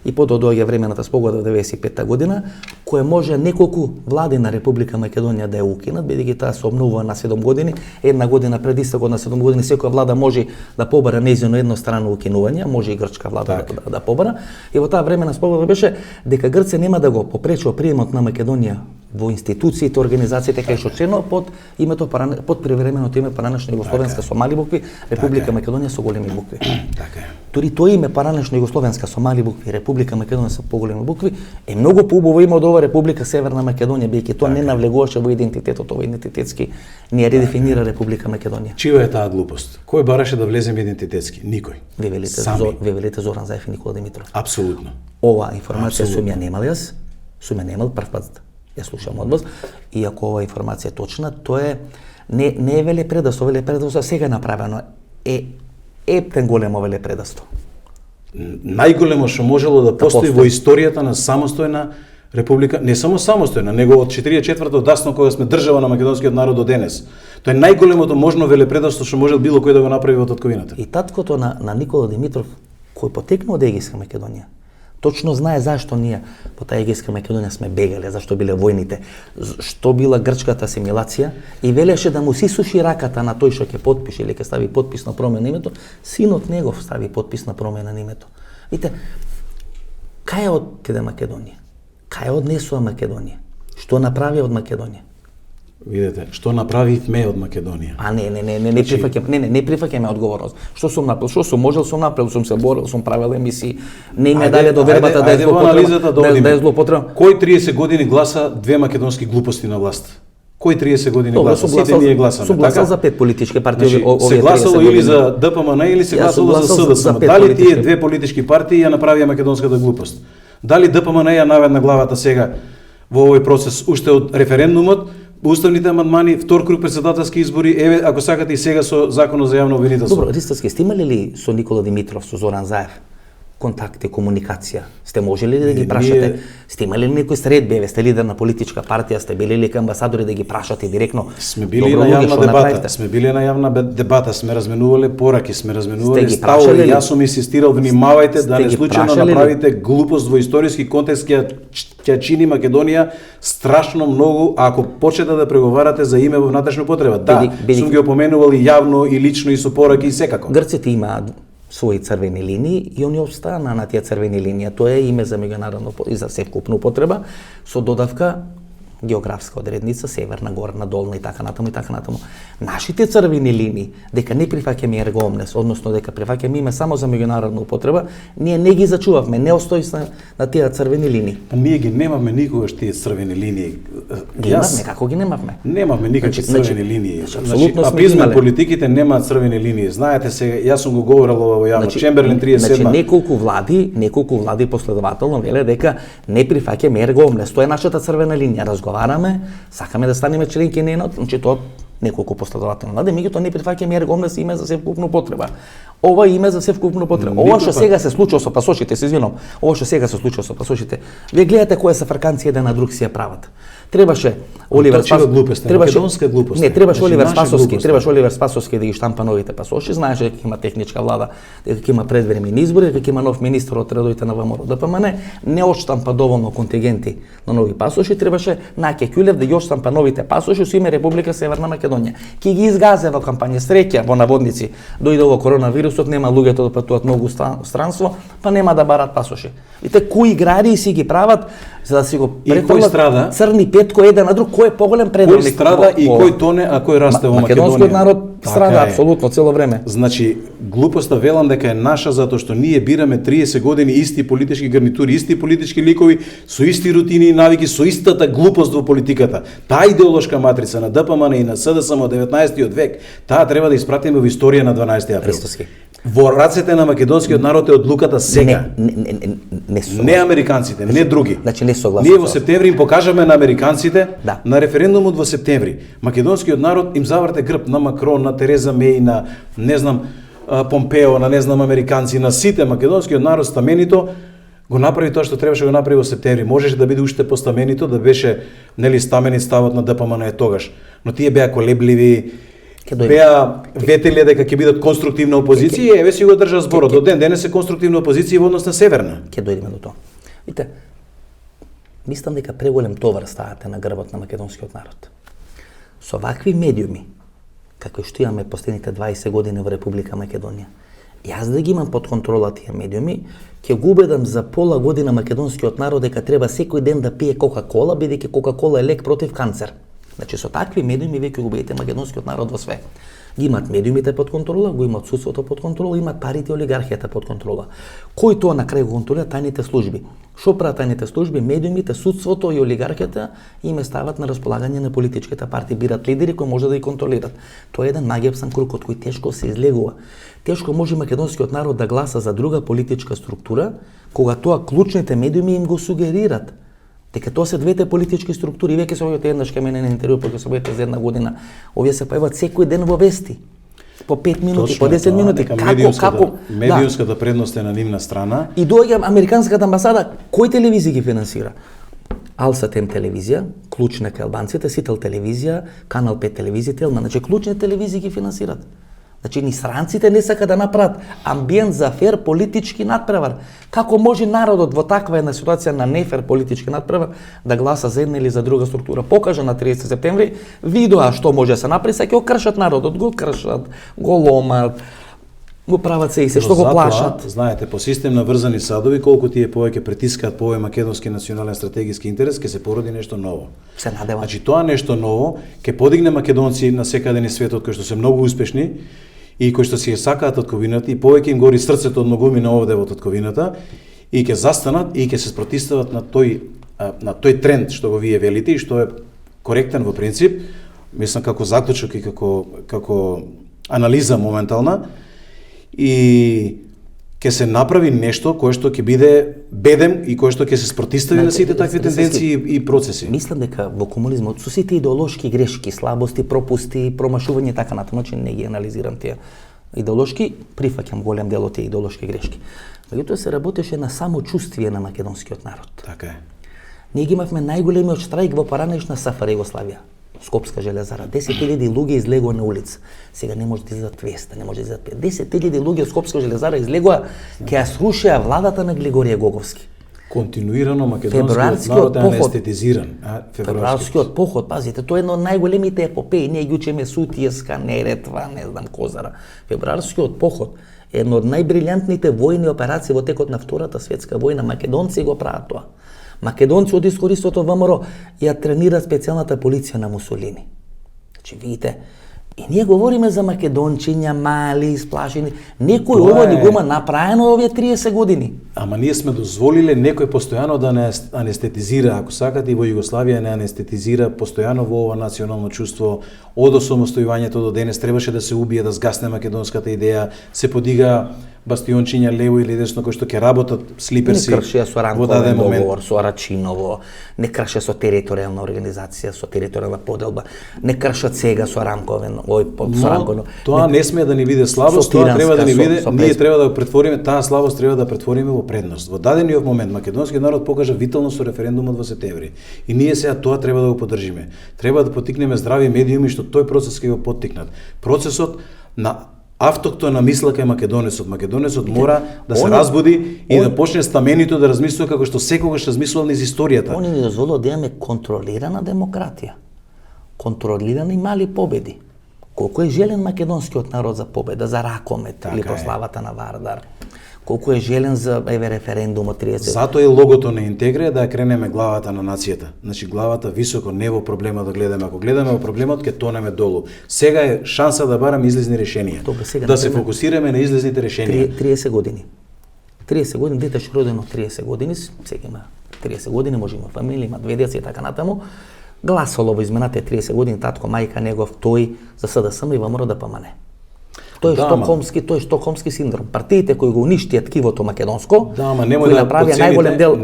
И потоа доаѓа времената спогодба од 95 година, која може неколку влади на Република Македонија да укинат, бидејќи таа се обновува на 7 години, една година пред истекот на 7 години секоја влада може да побара нејзино еднострано укинување, може и грчка влада да побара. И во таа времена спогодба беше дека Грција нема да го попречува приемот на Македонија во институциите, организациите кај што членува под името под привременото име Паранешна Југословенска со мали букви, Република Македонија со големи букви. Така е. Дури тоа име Паранешна Југословенска со мали букви, Република Македонија со поголеми букви е многу поубаво име од ова Република Северна Македонија, бидејќи тоа не навлегуваше во идентитетот, ова идентитетски не ја редефинира Република Македонија. Чија е таа глупост? Кој бараше да влеземе идентитетски? Никој. Ве велите Зоран Заев и Никола Димитров. Апсолутно. Ова информација сум ја немал јас, сум ја немал прв пат ја слушам од вас, и ако ова информација е точна, тоа е не е велепредавство, велепредавство сега направено е ептен големо велепредавство. Најголемо што можело да постои во историјата на самостојна република, не само самостојна, него од 44-то дасно кога сме држава на македонскиот народ до денес. Тоа е најголемото можно велепредавство што можел било кој да го направи во татковината. И таткото на Никола Димитров, кој потекнува од Егејска Македонија, точно знае зашто ние по таа Егејска Македонија сме бегале, зашто биле војните, што била грчката асимилација, и велеше да му си суши раката на тој што ќе подпише или ќе стави подпис на промена на името, синот негов стави подпис на промена на името. Видите, кај отиде Македонија? Кај однесува Македонија? Што направи од Македонија? Видете, што направивме од Македонија. А не прифаќаме одговорност. Што сум направил, што сум можел, сум направил, сум се борил, сум правил емисии. Не ме даде довербата да е злоупотреба. Кој 30 години гласа две македонски глупости на власт? Кој 30 години гласа? Сите ние гласаме. Сум гласал за 5 политички партии. Се гласало или за ДПМН или се гласало за СДСМ. Дали тие две политички партии ја направија македонската глупост? Дали ДПМН ја наведна главата сега во овој процес уште од референдумот, уставните амандмани, втор круг претседателски избори, еве ако сакате и сега со законот за јавно обвинителство. Добро, Ристовски, сте имали ли со Никола Димитров, со Зоран Заев контакти, комуникација? Сте можели ли да ги прашате? Сте имали ли некој средби? Сте лидер на политичка партија, сте били ли амбасадори да ги прашате директно? Сме били на јавна дебата, сме разменувале пораки, сме разменувале ставови. Јас сум инсистирал, внимавајте да не случајно направите глупост во историски контекст, ќе чини Македонија страшно многу ако почнете да преговарате за име во внатрешна употреба. Да, сум ги опоменувал и јавно и лично и со пораки и секако. Грците имаат своји црвени линии и они обстана на тие црвени линии. Тоа е име за меѓународно и за севкупна употреба со додавка географска одредница, северна, горна, долна и така натаму и така натаму. Нашите црвени линии, дека не прифаќаме ерго омнес, односно дека прифаќаме име само за меѓународна употреба, ние не ги зачувавме, не остои на тие црвени линии. Па ние ги немавме никогаш тие црвени линии. Ги имавме, како ги немавме? Немавме никакви црвени линии. Апсолутно сме апизме политиките немаат црвени линии. Знаете сега, јас сум го говорел ова во јавно. Чемберлин 37. Неколку влади последователно веле дека не прифаќаме ерго омнес. Тоа е нашата црвена линија. Разговараме, сакаме да станеме членки на значи тоа неколку последователно влади, меѓутоа не прифаќаме ерго омнес име за севкупна употреба. Ова име за севкупна употреба. Ова што сега се случува со пасошите, се извинувам. Ова што сега се случува со пасошите. Вие гледате кои се фрканци еден на друг си ја прават. Требаше Оливер Спасовски, македонска глупост. Не, требаше Оливер Спасовски да ги штампа новите пасоши, знаеше дека има техничка влада, дека има предвремени избори, дека има нов министер од редовите на ВМРО ДПМН, не отштампа доволно контингенти на нови пасоши, требаше Наке Ќулев да ги отштампа новите пасоши со име Република Северна Македонија. Ки ги изгазе во кампања, среќа во наводници, дојде во коронавирусот, нема луѓето да патуваат многу странство, па нема да барат пасоши. Видите кои играри си ги прават за да си го претолат црни петко еден на друг, кој е поголем предавник? Кој страда и кој тоне, а кој расте во Македонија? Македонскиот народ страда апсолутно цело време. Значи, глупоста велам дека е наша затоа што ние бираме 30 години исти политички гарнитури, исти политички ликови, со исти рутини и навики, со истата глупост во политиката. Таа идеолошка матрица на ДПМН и на СДСМ од 19 век, таа треба да испратиме во историја на 12 април. Истоски. Во рацете на македонскиот народ е одлуката сега. Не американците, не други. Значи не согласен. Ние во септември им покажаме на американците да. На референдумот во септември. Македонскиот народ им заврте грб на Макрон, на Тереза Меј, на не знам Помпео, на не знам американци, на сите. Македонскиот народ стаменито го направи тоа што требаше да го направи во септември. Можеше да биде уште постаменито, да беше нели стаменит ставот на ДПМН е тогаш. Но тие беа колебливи, беа ветеле дека ќе бидат конструктивна опозиција и еве си го држа зборот. До ден денес е конструктивна опозиција во однос на Северна. Ќе дојдеме до тоа. Видите, мислам дека преголем товар ставате на грбот на македонскиот народ. Со вакви медиуми, како што имаме последните 20 години во Република Македонија, јас да ги имам под контрола тие медиуми, ќе го убедам за пола година македонскиот народ дека треба секој ден да пие Кока-кола, бидејќи Кока-кола е лек против канцер. Значи со такви медиуми веќе го убедите македонскиот народ во све. Ги имат медиумите под контрола, го имат судството под контрола, имат парите и олигархијата под контрола. Кој тоа на крај го контролира? Тајните служби. Што прават тајните служби? Медиумите, судството и олигархијата им стават на располагање на политичките партии, бират лидери кои може да ги контролират. Тоа е еден магиопсан круг од кој тешко се излегува. Тешко може македонскиот народ да гласа за друга политичка структура, кога тоа клучните медиуми им го сугерират. Дека тоа се двете политички структури, веќе се објавите еднаш кај мене на интервју, па ќе се објавите за една година. Овие се појават секој ден во вести. По 5 минути, точно, по 10 минути. Како? Медиумската предност е на нивна страна. И доаѓа американската амбасада, кој телевизија ги финансира? Алсатем телевизија, клучна кај албанците, Сител телевизија, Канал 5 телевизија, Телма, значи клучни телевизии ги финансират. Значи ни странците не сака да направат амбиент за фер политички надпревар. Како може народот во таква една ситуација на нефер политички надпревар да гласа за една или за друга структура? Покажа на 30 септември видоа што може да се направи, се ќе окршат народот, го кршат, го ломат, го прават се и се, што го плашат. Знаете, по систем на врзани садови, колку тие повеќе притискаат по овој македонски национален стратегиски интерес, ќе се породи нешто ново. Се надевам. Значи тоа нешто ново ќе подигне македонци на секаде низ светот кои што се многу успешни и кои што си ја сакаат татковината и повеќе им гори срцето од многумина овде во татковината и ќе застанат и ќе се спротивстават на тој тренд што го вие велите и што е коректен во принцип, мислам како заклучок и како анализа моментална, и ќе се направи нешто кое што ќе биде бедем и кое што ќе се спротивстави на сите такви тенденции и процеси. Мислам дека во комунизмот со сите идеолошки грешки, слабости, пропусти, промашување така натаму, че не ги анализирам тие. Идеолошки, прифаќам голем дел од тие идеолошки грешки. Меѓутоа се работеше на самочувствие на македонскиот народ. Така е. Ние ги имавме најголемиот штрајк во поранешна СФР Југославија. Скопска железара. 10.000 луѓе излегува на улица. Сега не може да излезат 200, не може да излезат 5. 10.000 луѓе од Скопска железара излегува, ќе ја срушеа владата на Глигорија Гоговски. Континуирано македонскиот народ е анестетизиран. Февруарскиот поход, пазите, тоа е едно од најголемите епопеи. Ние ги учиме Сутиеска, Неретва, не знам Козара. Февруарскиот поход е едно од најбрилјантните војни операции во текот на Втората светска војна. Македонци го прават тоа. Македонци од искористото ВМРО ја тренира специјалната полиција на Мусолини. Значи, видите, и ние говориме за македончиња, мали, исплашени. Некој ова ни го има направено овие 30 години. Ама ние сме дозволиле некој постојано да не анестетизира, ако сакате, и во Југославија не анестетизира постојано во ова национално чувство. Од осамостојувањето до денес требаше да се убие, да сгасне македонската идеја, се подига бастиончиња лево или десно кои што ќе работат слиперси. Не кршеа со рамковен договор, со Арачиново, не крше со територијална организација, со територијална поделба, не кршат сега со рамковен, со рамковен. Тоа не смее да ни биде слабост, тоа треба да ни биде, ние треба да претвориме, таа слабост треба да претвориме во предност. Во дадениот момент македонскиот народ покажа витално со референдумот во септември. И ние сега тоа треба да го поддржиме. Треба да поттикнеме здрави медиуми што тој процес ќе го поттикнат. Процесот на автоктона мисла кај македонецот. Македонецот мора да се разбуди и да почне стаменито да размислува како што секогаш размислувал низ историјата. Они ни дозволува да имаме контролирана демократија. Контролирани мали победи. Колку е желен македонскиот народ за победа, за Ракомет или прославата на Вардар. Колку е желен за референдумот 30. Затоа е логото на Интегрија да ја кренеме главата на нацијата. Значи главата високо, не во проблема да гледаме. Ако гледаме во проблемот, ќе тонеме долу. Сега е шанса да бараме излезни решенија. Добре, сега, да се фокусираме на излезните решенија. 30 години. 30 години, дете што родено 30 години, сега има 30 години, може има фамилија, има 2 деца и така натаму. Гласало во изминатите 30 години, татко, мајка негов, тој за СДСМ и ВМРО ДПМН. Тој е штокхолмски синдром. Партиите кои го уништија ткивото македонско, кои направија најголем дел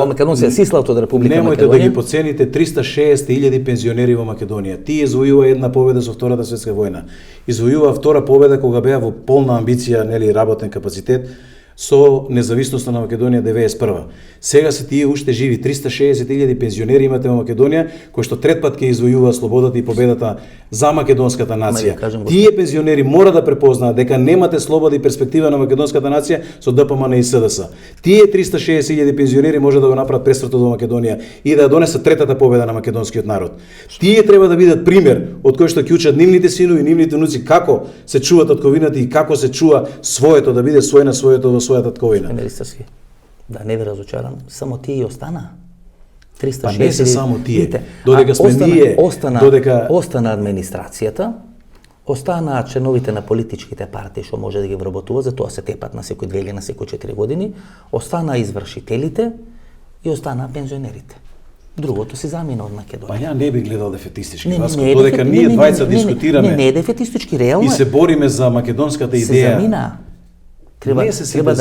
македонци сислат од Република Македонија. Немојте да ги поцените 360.000 пензионери во Македонија. Тие извојува една победа со Втората светска војна. Извојува втора победа кога беа во полна амбиција, нели, работен капацитет со независноста на Македонија 91. Сега се тие уште живи 360.000 пензионери имате во Македонија кои што трет пат ќе извојуваат слободата и победата за македонската нација. Тие пензионери мора да препознаат дека немате слобода и перспектива на македонската нација со ДПМН и СДС. Тие 360.000 пензионери може да го направат пресвртот во Македонија и да ја донесат третата победа на македонскиот народ. Тие треба да бидат пример од кој што ќе учат нивните синови и нивните внуци како се чува татковината и како се чува своето, да биде свој на своето во својата татковина. Да не ви разочарам, само тие и остана. 360. Па не се само тие. Додека сме ние, остана администрацијата, остана членовите на политичките партии што може да ги вработува, за тоа се тепат на секој 2 или на секој 4 години, остана извршителите и остана пензионерите. Другото се замина од Македонија. Па ја не би гледал дефетистички, Васко, додека ние двајца дискутираме. Не е дефетистички, реално. И се бориме за македонската идеја. Се замина. Треба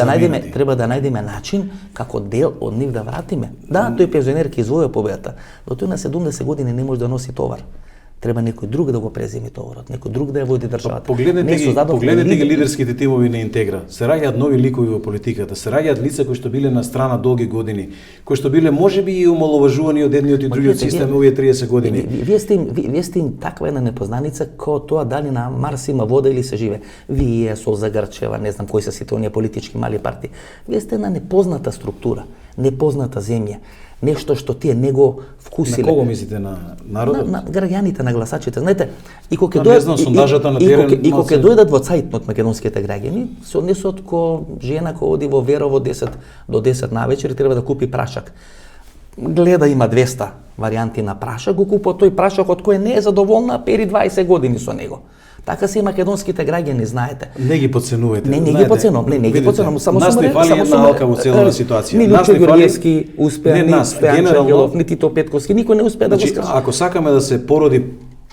да најдеме начин како дел од нив да вратиме. Да, тој пензионер ќе извојува победата, но тој на 70 години не може да носи товар. Треба некој друг да го преземи товарот, некој друг да ја води државата. Погледнете ги лидерските тимови на Интегра. Се раѓаат нови ликови во политиката, се раѓаат лица кои што биле на страна долги години, кои што биле можеби и омаловажувани од едниот и другиот систем овие 30 години. Вие сте им таква една непознаница кој тоа дали на Марс има вода или се живе. Вие со Загрчева, не знам кои се сите оние политички мали партии. Вие сте една непозната структура, непозната земја. Нешто што тие не го вкусиле. На кого мислите, на народот? На граѓаните, на гласачите. Знаете, и кога ќе дојдат во цајтнот македонските граѓани, се однесот ко жена која оди во Верово 10 до 10 навечер и треба да купи прашак. Гледа има 200 варијанти на прашак, го купува тој прашак од кој не е задоволна, пери 20 години со него. Така се и македонските граѓани, знаете. Не ги подценувајте. Не ги подценувам, само нас не фали една алка во целата ситуација. Ни Лучо Ѓорѓевски успеа, ни Стојан Чангелов, ни Тито Петковски, никој не успеа да го скаже. Ако сакаме да се породи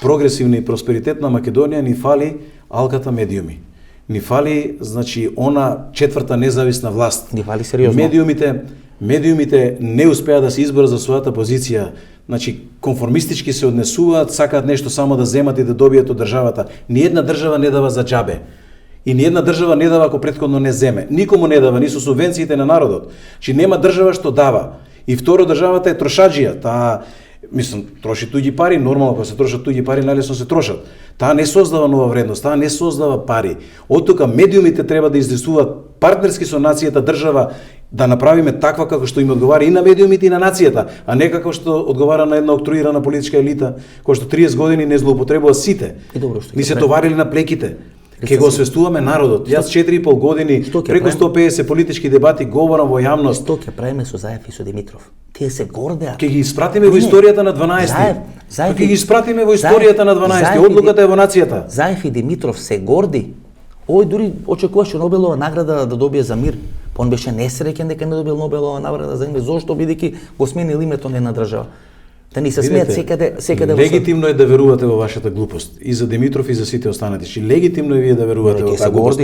прогресивна и просперитетна Македонија, ни фали алката медиуми. Ни фали, значи, она четврта независна власт. Ни фали сериозно. Медиумите не успеа да се изборат за својата позиција. Значи, конформистички се однесуваат, сакаат нешто само да земат и да добијат од државата. Ни една држава не дава за џабе. И ни една држава не дава ако претходно не земе. Никому не дава, ни со субвенциите на народот. Чи нема држава што дава. И второ, државата е трошаџија. Таа, мислам, троши туѓи пари, нормално кога се трошат туѓи пари, најлесно се трошат. Таа не создава нова вредност, таа не создава пари. Од тука медиумите треба да издействуваат партнерски со нацијата, држава, да направиме таква како што им одговара и на медиумите и на нацијата, а не како што одговара на една октруирана политичка елита, која што 30 години не злоупотребува сите. Ни се товарили на плеките. Ке го освестуваме народот. Јас 4,5 години, преку 150 политички дебати говорам во јавност. Што ќе правиме со Заев и со Димитров? Тие се гордеа. Ке ги испратиме во историјата на 12. Ке ги испратиме во историјата на 12. Одлуката е во нацијата. Заев и Димитров се горди. Ој дури очекуваше Нобелова награда да добие за мир. Он беше несреќен дека не добил Нобелова награда за мир. Зошто? Бидејќи го сменил името на една држава. Да ни се смеат секаде во легитимно е да верувате во вашата глупост и за Димитров и за сите останати. Чи легитимно е вие да верувате во таа глупост.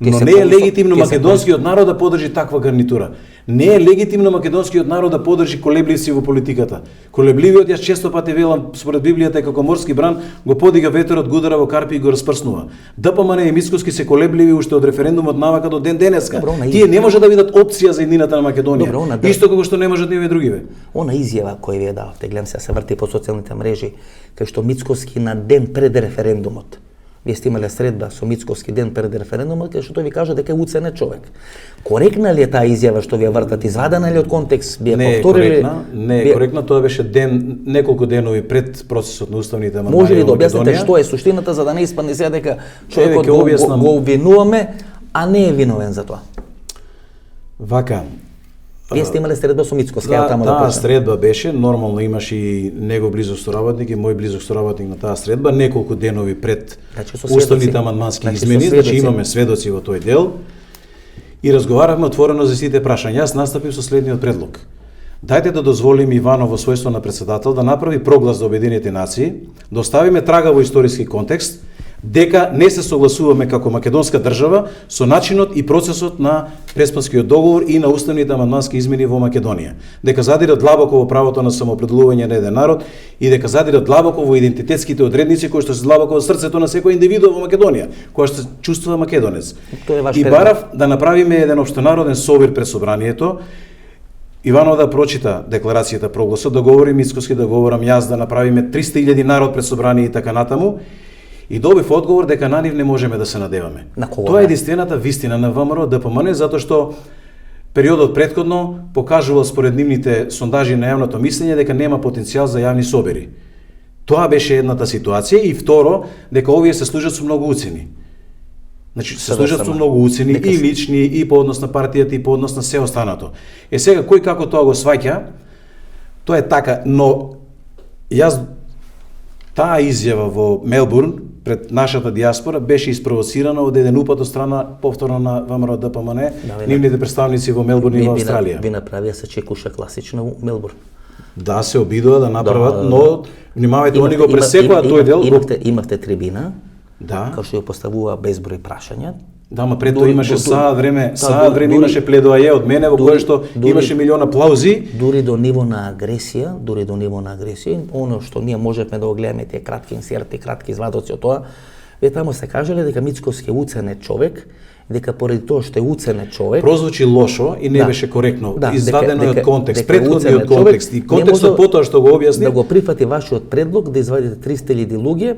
Но не е легитимно македонскиот народ да подржи таква гарнитура. Не е легитимно македонскиот народ да подржи колебливци во политиката. Колебливиот, јас често пати велам, според Библијата е како морски бран, го подига ветерот, го удара во карпи и го распрснува. ДПМН и Мицкоски се колебливи уште од референдумот навака до ден денеска. Тие не може да видат опција за еднината на Македонија. Исто како што не можат и овие другиве. Она изјава која ви ја давте, гледам се врти по социјалните мрежи, кај што Мицкоски на ден пред референдумот. Вие сте имале средба со Мицкоски ден пред референдумот, кај што тој ви кажа дека е уценет човек. Коректна ли е таа изјава што ви ја вртат, извадена ли од контекст, би ја повторили? Не е коректна, тоа беше ден, неколку денови пред процесот на уставните амандмани. Може ли да објасните што е суштината за да не испадне сега дека човекот го обвинуваме, а не е виновен за тоа? Вака. Вие сте имале средба со Мицкоски, таму да кажам. Таа средба беше, нормално имаше и негов близок соработник и мој близок соработник на таа средба, неколку денови пред уставните амандмански измени, значи имаме сведоци во тој дел и разговаравме отворено за сите прашања. Јас настапив со следниот предлог. Дајте да дозволиме Иванов во својство на председател да направи проглас за Обединените нации, да оставиме трага во историски контекст, дека не се согласуваме како македонска држава со начинот и процесот на Преспанскиот договор и на уставните амандмански измени во Македонија. Дека задират длабоко во правото на самоопределување на еден народ и дека задират длабоко во идентитетските одредници кои што се длабоко во срцето на секој индивидуум во Македонија, кој што се чувствува македонец. И барав да направиме еден општенароден собир пред собранието. Иванов да прочита декларацијата прогласот, да говори Мицкоски, да говорам јас, да направиме 300.000 народ пред собрание и така натаму. И добив одговор дека на нив не можеме да се надеваме. Тоа е единствената вистина на ВМРО ДПМН, затоа што периодот претходно покажувал според нивните сондажи на јавното мислење дека нема потенцијал за јавни собери. Тоа беше едната ситуација и второ, дека овие се служат со многу уцени. Значи се служат со многу уцени и лични и по однос на партијата и по однос на се останато. Сега кој како тоа го сваќа, тоа е така, но јас таа изјава во Мелбурн пред нашата диаспора беше испровоцирана од еден упат од страна повторно на ВМРО ДПМН, нивните представници во Мелбурн и во Австралија. Би направија се чекуша класично во Мелбурн. Да, се обидува да направат, но внимавајте, они го пресекоа тој дел. Имавте трибина, да, кај што ја поставува безброј прашања. Да, ма пред тоа имаше саат време имаше пледоаје од мене во кое што имаше милион аплаузи. Дури до ниво на агресија, оно што ние можеме да го гледаме тие кратки инсерти, кратки извадоци од тоа, ве таму се кажале дека Мицкоски е уценет човек, дека поради тоа што е уценет човек, прозвучи лошо и не беше коректно, извадено е од контекст, претходниот контекст и контекстот потоа што го објасни. Да го прифати вашиот предлог да извадите 300.000 луѓе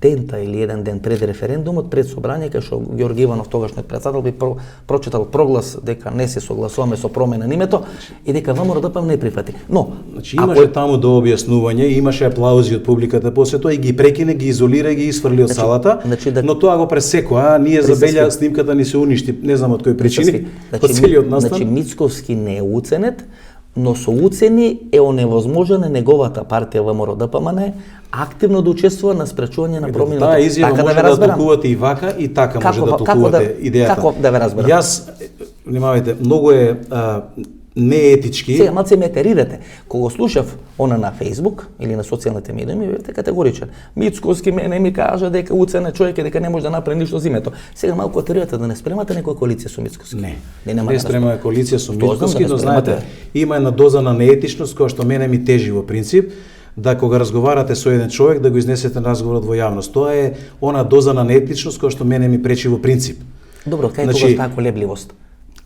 дента или еден ден пред референдумот, пред собрание, кај што Ѓорги Иванов, тогашниот председател, би прочитал проглас дека не се согласуваме со промена на името и дека ВМРО ДПМН не прифати. Но, значи имаше таму до објаснување, имаше аплаузи од публиката, после тоа и ги прекине, ги изолира, ги изфрли од салата, но тоа го пресекоа, ние забелја снимката ни се уништи, не знам од кои причини, од целиот настан. Значи Мицкоски не е уценет, но со уцени е оневозможена неговата партија ВМРО ДПМН активно да учествува на спречување на промени. Таа изјава може да толкувате и вака и така може да толкувате идејата. Како да ве разберам? Јас, внимавајте, многу е неетички. Сега малце ме терирате. Кога слушав она на Facebook или на социјалните медии, ми бевте категоричен. Мицкоски мене ми кажа дека уцена човек е, дека не може да направи ништо за името. Сега малку терирате да не спремате некоја коалиција со Мицкоски. Не спремаме коалиција со Мицкоски, но знаете, има една доза на неетичност која што мене ми тежи во принцип, да кога разговарате со еден човек да го изнесете на разговорот во јавност. Тоа е она доза на неетичност која што мене ми пречи во принцип. Добро, кај Значи, тогаш таа колебливост?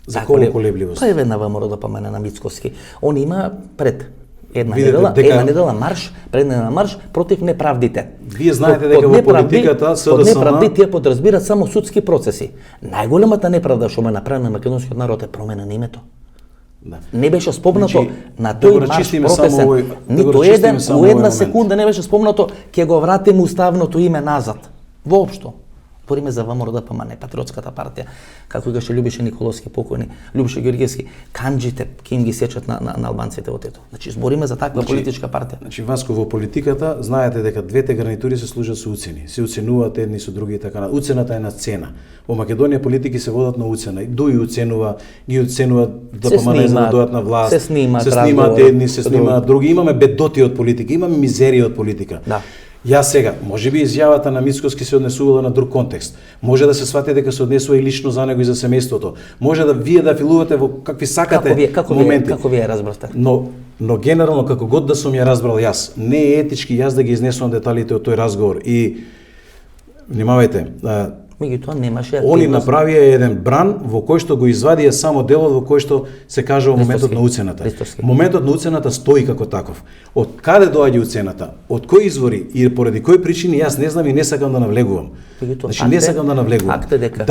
За колку колебливост? Па е веднага ВМРО да помена на Мицкоски. Он има пред една Видете, недела, недела марш, пред една марш против неправдите. Вие знаете дека во политиката под СДСМ неправди тие подразбират само судски процеси. Најголемата неправда што ме направи на македонскиот народ е промена на името. Да. Не беше спомнато Значи, на да тој го марш рачистиме протесен. само овој- да го Ниту рачистиме еден, само у една овој момент. секунда не беше спомнато ќе го вратиме уставното име назад. Воопшто. Збориме за ВМРО ДПМН, не Патриотската партија, како гаше Љубиша Николовски покојни, Љубиша Георгиевски, канџите ќе им ги сечат на албанците во тето. Значи збориме за таква политичка партија. Значи, Васко, во политиката, знаете дека двете гарнитури се служат со уцени. Се уценуваат едни со други и така. Уцената е на цена. Во Македонија политики се водат на уцена. Дуи уценува, ги уценува да помане за да дојдат на власт. се снимаат едни, се снимаат други. Имаме бедоти од политика, имаме мизерија од политика. Да. Јас сега, може би изјавата на Мицкоски се однесувала на друг контекст. Може да се свати дека се однесува и лично за него и за семејството. Може да вие да филувате во какви сакате моменти. Како вие разбравте? Но генерално како год да сум ја разбрал јас, не е етички јас да ги изнесувам деталите од тој разговор и внимавајте, Меѓутоа немаше они активност. направија еден бран во кој што го извадија само делот во кој што се кажува моментот на уцената. Христоски. Моментот на уцената стои како таков. Од каде доаѓа уцената? Од кои извори и поради кои причини јас не знам и не сакам да навлегувам. Меѓутоа, Значи факт не е- сакам да навлегувам. факт е дека-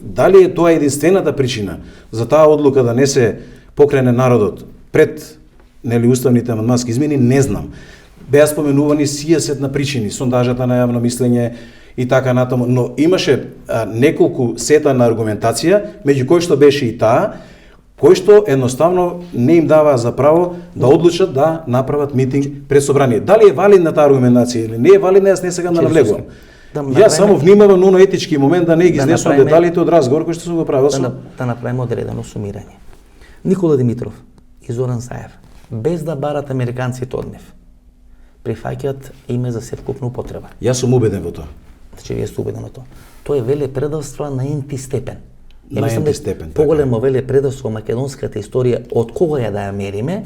Дали е тоа единствената причина за таа одлука да не се покрене народот пред нели уставните амандмански измени, не знам. Беа споменувани сијасет на причини, сондажата на јавно мислење и така натаму, но имаше неколку сета на аргументација, меѓу кои што беше и таа, кој што едноставно не им дава за право да одлучат да направат митинг пред собрание. Дали е валидна таа аргументација или не е валидна, јас не сакам да навлегувам. Да Јас само внимавам на оној етички момент да не ги изнесувам направиме- деталите од разговор кој што сум го правил со Да направиме одредено сумирање. Никола Димитров и Зоран Заев, без да барат американците од нив, прифаќаат име за севкупна употреба. Јас сум убеден во тоа. Значи, вие сте убедени во тоа. Тоа е велепредавство на енти степен. На мислам енти дека степен, така. Поголемо велепредавство во македонската историја, од кога ја да ја мериме,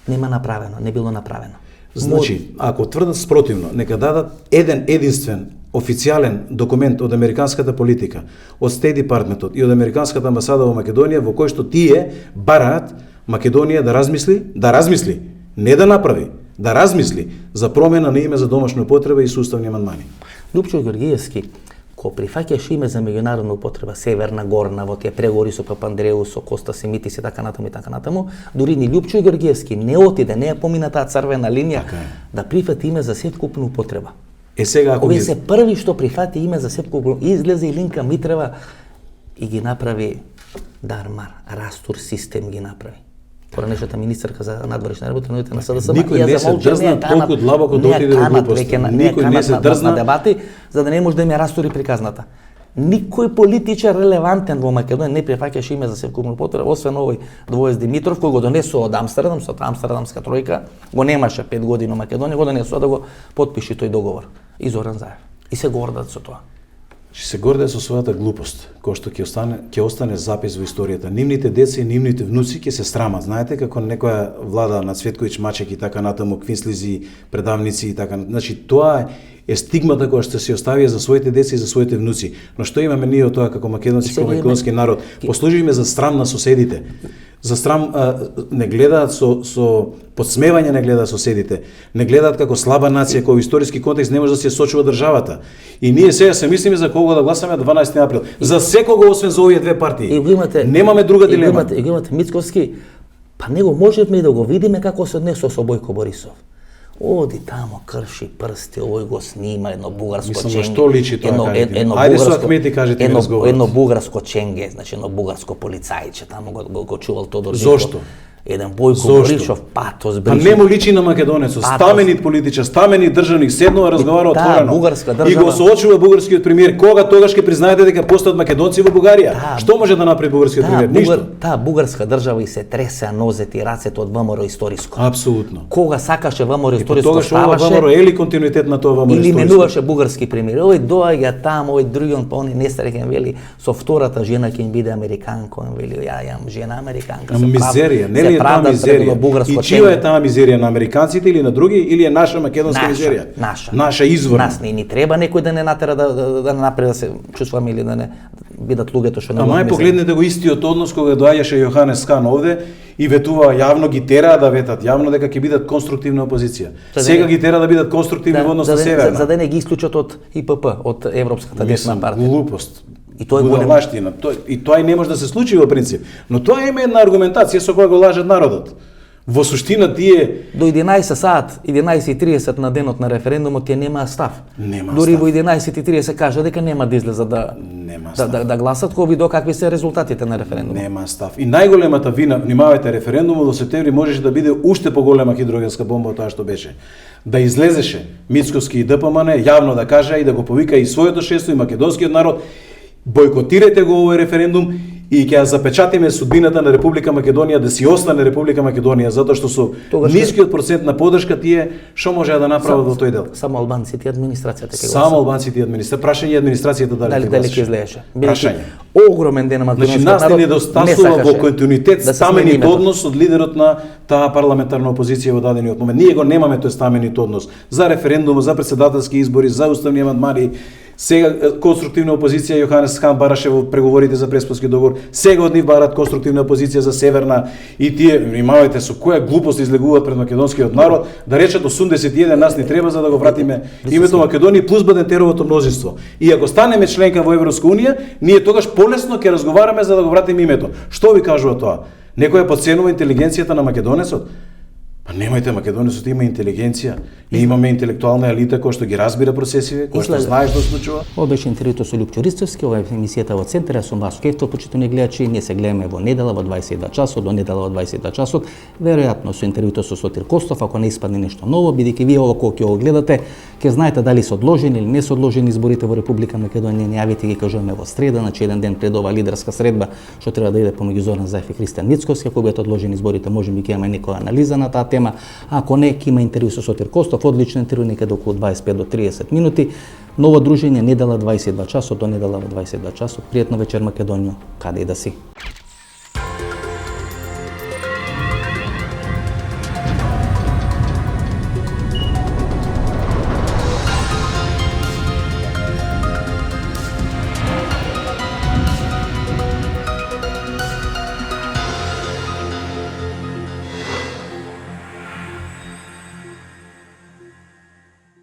нема направено, не било направено. Значи, ако тврдат спротивно, нека дадат еден единствен официјален документ од американската политика, од Стейт Департментот и од американската амбасада во Македонија во кој што тие бараат Македонија да размисли, не да направи, да размисли за промена на име за домашна употреба и суставни амандмани. Лупчо Георгиевски, кој прифаќаше име за меѓународна употреба, Северна, Горна, во тие преговори со Папандреу, со Коста Семитис и така натаму, дури ни Лупчо Георгиевски не отиде, не ја помина таа црвена линија Така е. да прифати име за севкупна употреба. Сега ако Овие ги се први што прифати име за севкупна, излезе и Линка Митрева и ги направи дармар, растур систем ги направи. Поранешната министерка за надворешни работи на СДСМ. Никој не се дрзна толку длабоко да отиде во глупости. Никој не се дрзна на дебати, за да не може да им ја растури приказната. Никој политичар релевантен во Македонија не прифаќаше име за севкупна употреба, освен овој Двоез Димитров кој го донесува од Амстердам, со Амстердамска тројка, го немаше 5 години во Македонија, го донесува да го потпиши тој договор. И Зоран Заев. И се гордат со тоа. Ќе се горде со својата глупост, кој што ќе остане запис во историјата. Нивните деца и нивните внуци ќе се срамат. Знаете како некоја влада на Цветковиќ Мачек и така натаму, квинслизи, предавници и така. Значи тоа е стигмата која што се оставија за своите деца и за своите внуци. Но што имаме ние од тоа како македонци, како македонски народ? Послужиме за срам на соседите. За срам не гледаат со подсмевање, не гледаат соседите. Не гледаат како слаба нација која во историски контекст не може да се сочува државата. И ние сега се мислиме за кого да гласаме 12 април. За секого освен за овие две партии. И го имате, немаме друга дилема. И го имате Мицкоски, па него можевме и да го видиме како се однесува со Бојко Борисов. Оди тамо, крши прсти, овој го снима едно бугарско Мислам, ченге. на што личи тоа, кажете ми? Ајде со Ахмети, кажете ми, разговорот. Едно бугарско ченге, значи едно бугарско полицајче, тамо го чувал Тодор Живко. Зошто? Еден Бојко Зошто? Борисов, патос Па бриши. не му личи на македонецот, Патос. стаменит политичар, стаменит државник, седнува, разговара Таа отворено. бугарска И држава- го соочува бугарскиот премиер. Кога тогаш ќе признаете дека постојат македонци во Бугарија? Таа- Што може да направи бугарскиот премиер? Ништо. Таа бугарска држава и се тресе нозете и рацете од ВМРО историско. Апсолутно. Кога сакаше ВМРО По историско тогаш ова ставаше, ВМРО е ли континуитет на тоа ВМРО или историско? менуваше бугарски премиер. Овој доаѓа таму, овој другиот, па они несреќен вели со втората жена ќе им биде американко, им вели ја имам жена американка. Ама мизерија, нели Дали е таа правда мизерија? пред бугарско И чија е таа мизерија, на американците или на други, или е наша македонска мизерија? Наша изворна. Нас не ни треба некој да не натера да направи да се чувствуваме или да не бидат луѓето што не. Ама погледнете го истиот однос кога доаѓаше Јоханес Хан овде и ветува јавно, ги тера да ветат јавно дека ќе бидат конструктивна опозиција. Сега ги тера да бидат конструктивни во однос на Северна. За да не ги исклучат од ИПП, од Европската десна партија. Глупост. И тоа е будалаштина. И тоа и не може да се случи во принцип. Но тоа има една аргументација со која го лажат народот. Во суштина тие до 11 саат, 11:30 на денот на референдумот тие немаа став. Нема Дури став. во 11:30 кажа дека нема да излезат да гласат кога видо какви се резултатите на референдумот. Нема став. И најголемата вина, внимавајте, референдумот во септември можеше да биде уште поголема хидрогенска бомба од тоа што беше. Да излезеше Мицкоски и ДПМН јавно да каже и да го повика и своето шество и македонскиот народ, бојкотирате го овој референдум и ќе ја запечатиме судбината на Република Македонија да си остане Република Македонија, затоа што со нискиот процент на поддршка тие што можеа да направат во тој дел? Само албанците и администрацијата ќе Само албанците и администрацијата. Прашање администрацијата дали ќе излееше. Прашање. Огромен ден на македонскиот народ. Значи нас не недостасува во континуитет да стаменит однос од лидерот на таа парламентарна опозиција во дадениот момент. Ние го немаме тој стаменит однос за референдум, за председателски избори, за уставни амандмани. Сега конструктивна опозиција Јоханес Хан бараше во преговорите за Преспански договор. Сега од нив барат конструктивна опозиција за Северна и тие, внимавајте со која глупост излегуваат пред македонскиот народ, да речат 81 нас ни треба за да го вратиме името Македонија плюс Бадентеровото мнозинство. И ако станеме членка во Европска унија, ние тогаш полесно ќе разговараме за да го вратиме името. Што ви кажува тоа? Некој подценува интелигенцијата на македонецот? Па немајте, македонецот има интелигенција, и имаме интелектуална елита која што ги разбира процесиве, која што знае што случува. Ова беше интервјуто со Љупчо Ристовски, ова е емисијата во Центар, јас сум Васко Ефтов, почитувани гледачи, ние се гледаме во недела во 22 часот, до недела во 22 часот, веројатно со интервјуто со Сотир Костов, ако не испадне нешто ново, бидејќи вие ова кога ќе го гледате, ќе знаете дали се одложени или не се одложени изборите во Република Македонија, не јавите ги кажуваме во среда, значи еден ден пред оваа лидерска средба, што треба да иде помеѓу Зоран Заев и Христијан Мицкоски, ако бидат одложени изборите, можеби ќе имаме некоја анализа на таа тема. Ако не, ќе има интервју со Сотир Костов, одлично интервју, некаде околу 25 до 30 минути. Ново дружење недела 22 часот до недела во 22 часот. Пријатно вечер Македонија, каде и да си.